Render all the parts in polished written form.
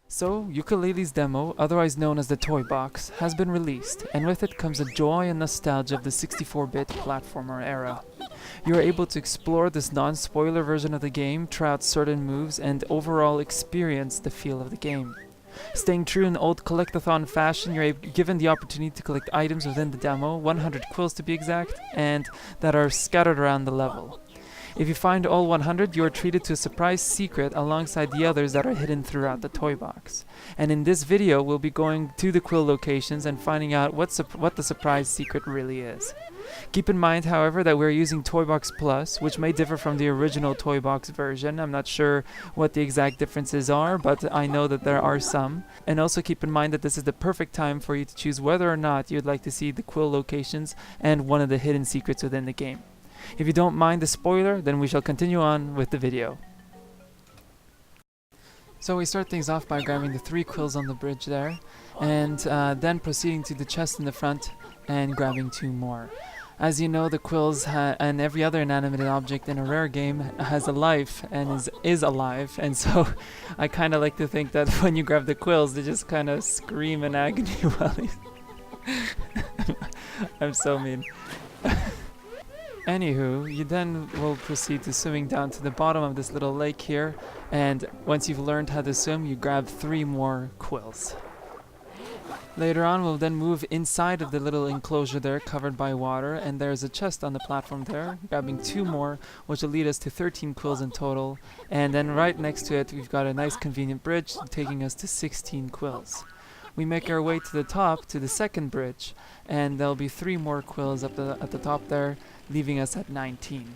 So, Yooka Laylee's demo, otherwise known as the Toybox, has been released, and with it comes a joy and nostalgia of the 64-bit platformer era. You are able to explore this non-spoiler version of the game, try out certain moves, and overall experience the feel of the game. Staying true in old collectathon fashion, you're given the opportunity to collect items within the demo, 100 quills to be exact, and that are scattered around the level. If you find all 100, you are treated to a surprise secret alongside the others that are hidden throughout the toy box. And in this video, we'll be going to the quill locations and finding out what the surprise secret really is. Keep in mind, however, that we're using Toybox Plus, which may differ from the original Toybox version. I'm not sure what the exact differences are, but I know that there are some. And also keep in mind that this is the perfect time for you to choose whether or not you'd like to see the quill locations and one of the hidden secrets within the game. If you don't mind the spoiler, then we shall continue on with the video. So we start things off by grabbing the 3 quills on the bridge there, and then proceeding to the chest in the front and grabbing 2 more. As you know, the quills and every other inanimate object in a rare game has a life and is alive, and so I kind of like to think that when you grab the quills, they just kind of scream in agony while I'm so mean. Anywho, you then will proceed to swimming down to the bottom of this little lake here, and once you've learned how to swim, you grab 3 more quills. Later on, we'll then move inside of the little enclosure there covered by water, and there's a chest on the platform there, grabbing 2 more, which will lead us to 13 quills in total, and then right next to it, we've got a nice convenient bridge taking us to 16 quills. We make our way to the top, to the second bridge, and there'll be 3 more quills at the top there, leaving us at 19.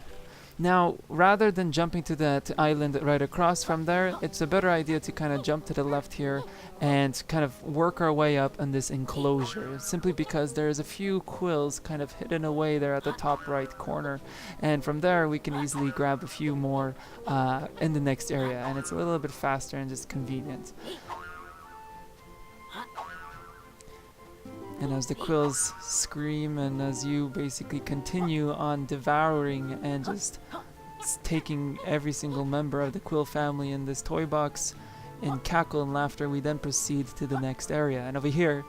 Now, rather than jumping to that island right across from there, it's a better idea to kind of jump to the left here and kind of work our way up in this enclosure, simply because there's a few quills kind of hidden away there at the top right corner, and from there we can easily grab a few more in the next area, and it's a little bit faster and just convenient. And as the quills scream and as you basically continue on devouring and just taking every single member of the quill family in this toy box in cackle and laughter, we then proceed to the next area. And over here,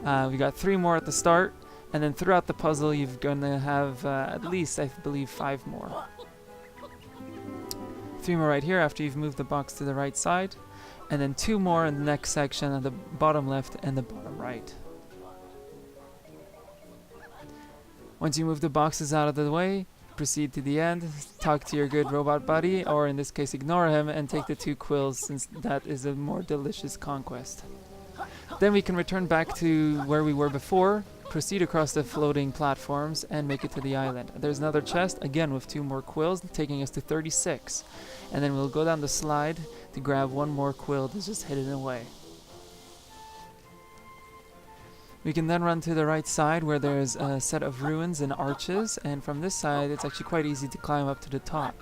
we got 3 more at the start, and then throughout the puzzle you're gonna have at least, I believe, 5 more. 3 more right here after you've moved the box to the right side, and then 2 more in the next section at the bottom left and the bottom right. Once you move the boxes out of the way, proceed to the end, talk to your good robot buddy, or in this case ignore him, and take the 2 quills, since that is a more delicious conquest. Then we can return back to where we were before, proceed across the floating platforms, and make it to the island. There's another chest, again with 2 more quills, taking us to 36. And then we'll go down the slide to grab 1 more quill that's just hidden away. We can then run to the right side where there's a set of ruins and arches, and from this side it's actually quite easy to climb up to the top.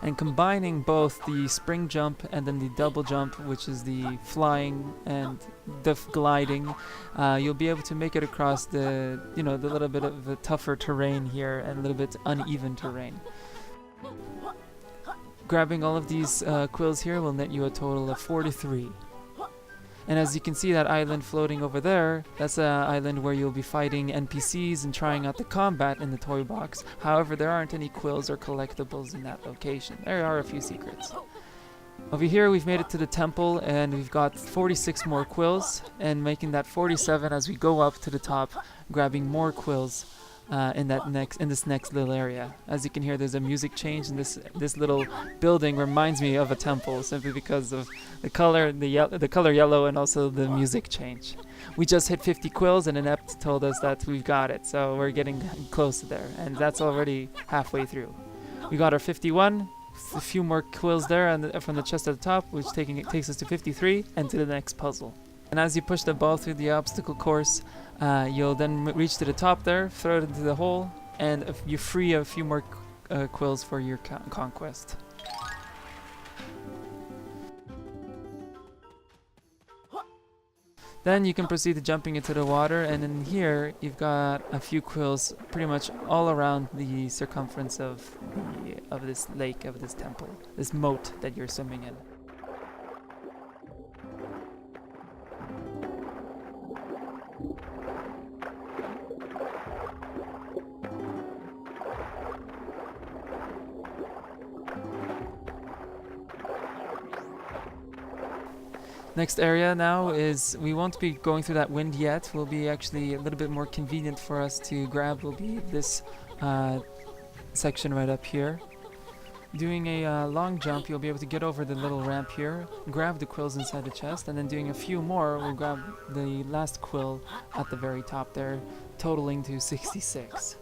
And combining both the spring jump and then the double jump, which is the flying and the gliding, you'll be able to make it across the little bit of the tougher terrain here and a little bit uneven terrain. Grabbing all of these quills here will net you a total of 43. And as you can see, that island floating over there, that's an island where you'll be fighting NPCs and trying out the combat in the toy box. However, there aren't any quills or collectibles in that location. There are a few secrets. Over here, we've made it to the temple, and we've got 46 more quills, and making that 47 as we go up to the top, grabbing more quills in this next little area. As you can hear, there's a music change, and this little building reminds me of a temple simply because of the color yellow, and also the music change. We just hit 50 quills, and Inept told us that we've got it, so we're getting close to there, and that's already halfway through. We got our 51, a few more quills there, and from the chest at the top, which takes us to 53 and to the next puzzle. And as you push the ball through the obstacle course, you'll then reach to the top there, throw it into the hole, and you free a few more quills for your conquest. Then you can proceed to jumping into the water, and in here you've got a few quills pretty much all around the circumference of this lake, of this temple, this moat that you're swimming in. Next area now is, we won't be going through that wind yet. Will be actually a little bit more convenient for us to grab. Will be this section right up here. Doing a long jump, you'll be able to get over the little ramp here, grab the quills inside the chest, and then doing a few more, we'll grab the last quill at the very top there, totaling to 66.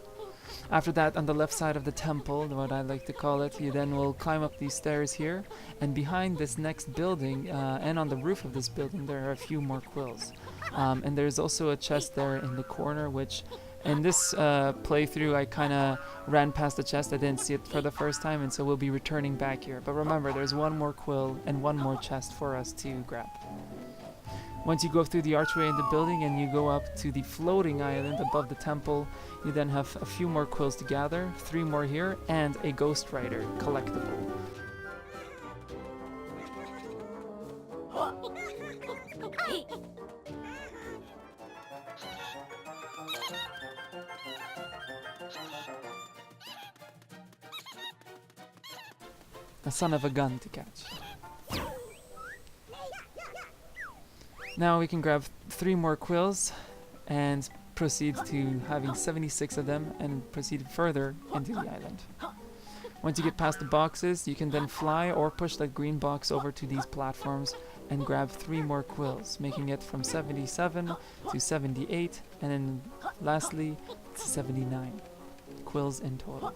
After that, on the left side of the temple, what I like to call it, you then will climb up these stairs here, and behind this next building, and on the roof of this building, there are a few more quills. And there's also a chest there in the corner, which in this playthrough I kind of ran past the chest. I didn't see it for the first time, and so we'll be returning back here. But remember, there's one more quill and one more chest for us to grab. Once you go through the archway in the building and you go up to the floating island above the temple, you then have a few more quills to gather, 3 more here, and a Ghost Rider collectible. A son of a gun to catch. Now we can grab 3 more quills and proceed to having 76 of them and proceed further into the island. Once you get past the boxes, you can then fly or push that green box over to these platforms and grab 3 more quills, making it from 77 to 78, and then lastly to 79 quills in total.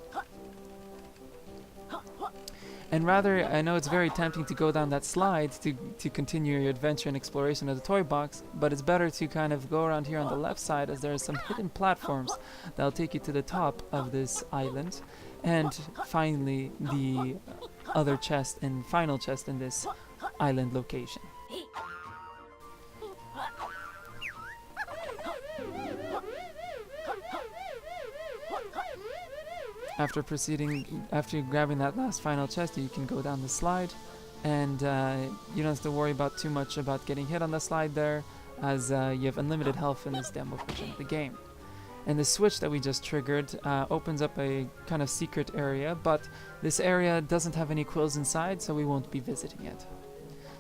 And rather, I know it's very tempting to go down that slide to continue your adventure and exploration of the toy box, but it's better to kind of go around here on the left side, as there are some hidden platforms that'll take you to the top of this island, and finally the other chest and final chest in this island location. After grabbing that last final chest, you can go down the slide, and you don't have to worry about too much about getting hit on the slide there, as you have unlimited health in this demo version of the game. And the switch that we just triggered opens up a kind of secret area, but this area doesn't have any quills inside, so we won't be visiting it.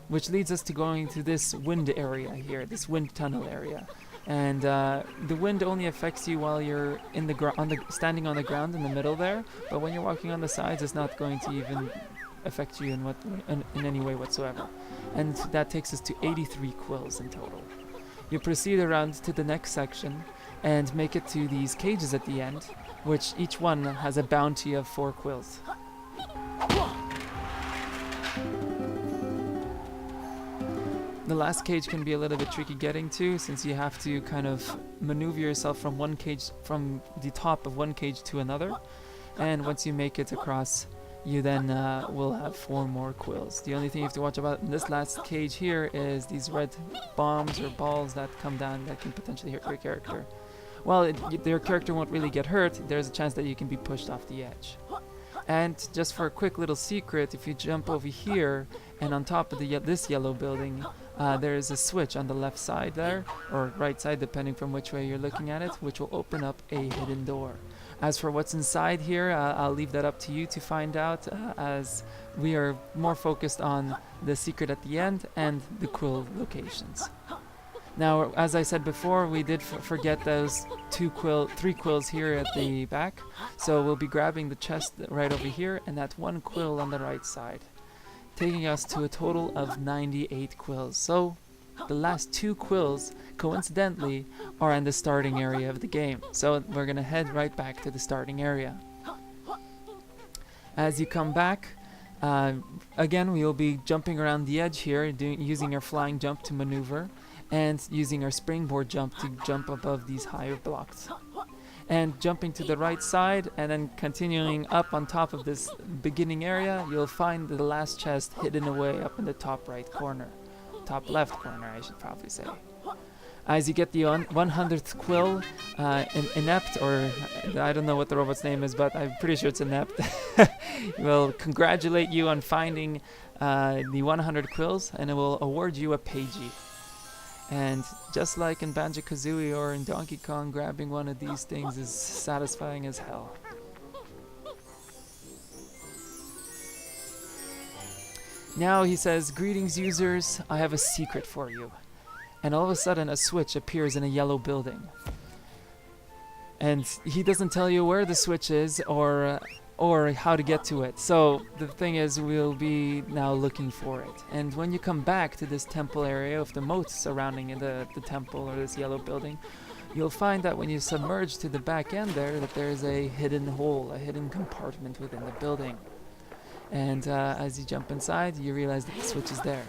Which leads us to going to this wind area here, this wind tunnel area. And the wind only affects you while you're in the standing on the ground in the middle there, but when you're walking on the sides, it's not going to even affect you in any way whatsoever. And that takes us to 83 quills in total. You proceed around to the next section and make it to these cages at the end, which each one has a bounty of 4 quills. The last cage can be a little bit tricky getting to, since you have to kind of maneuver yourself from from the top of one cage to another, and once you make it across, you then will have 4 more quills. The only thing you have to watch about in this last cage here is these red bombs or balls that come down that can potentially hurt your character. While your character won't really get hurt, there's a chance that you can be pushed off the edge. And just for a quick little secret, if you jump over here and on top of this yellow building, there is a switch on the left side there, or right side depending from which way you're looking at it, which will open up a hidden door. As for what's inside here, I'll leave that up to you to find out, as we are more focused on the secret at the end and the quill locations. Now, as I said before, we did forget those 3 quills here at the back, so we'll be grabbing the chest right over here and that 1 quill on the right side, taking us to a total of 98 quills. So the last 2 quills, coincidentally, are in the starting area of the game. So we're gonna head right back to the starting area. As you come back, again, we'll be jumping around the edge here, using our flying jump to maneuver, and using our springboard jump to jump above these higher blocks. And jumping to the right side and then continuing up on top of this beginning area, you'll find the last chest hidden away up in the top right corner. Top left corner, I should probably say. As you get the 100th quill, Inept, or I don't know what the robot's name is, but I'm pretty sure it's Inept, will congratulate you on finding the 100 quills, and it will award you a Pagey. And just like in Banjo-Kazooie or in Donkey Kong, grabbing one of these things is satisfying as hell. Now he says, "Greetings, users. I have a secret for you." And all of a sudden, a switch appears in a yellow building. And he doesn't tell you where the switch is or how to get to it. So the thing is, we'll be now looking for it. And when you come back to this temple area of the moat surrounding the temple or this yellow building, you'll find that when you submerge to the back end there, that there's a hidden hole, a hidden compartment within the building. And as you jump inside, you realize that the switch is there.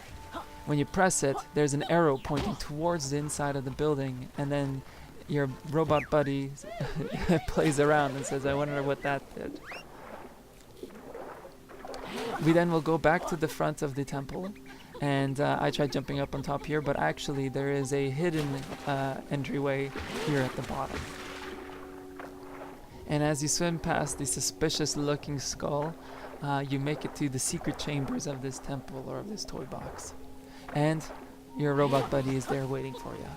When you press it, there's an arrow pointing towards the inside of the building, and then your robot buddy plays around and says, "I wonder what that did." We then will go back to the front of the temple, and I tried jumping up on top here, but actually there is a hidden entryway here at the bottom. And as you swim past the suspicious looking skull, you make it to the secret chambers of this temple or of this toy box. And your robot buddy is there waiting for you.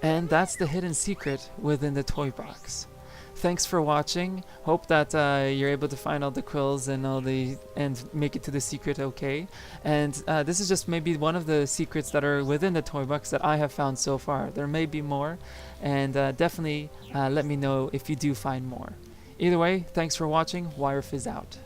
And that's the hidden secret within the toy box. Thanks for watching. Hope that you're able to find all the quills and make it to the secret okay. And this is just maybe one of the secrets that are within the toy box that I have found so far. There may be more, and definitely let me know if you do find more. Either way, thanks for watching. Wirefizz out.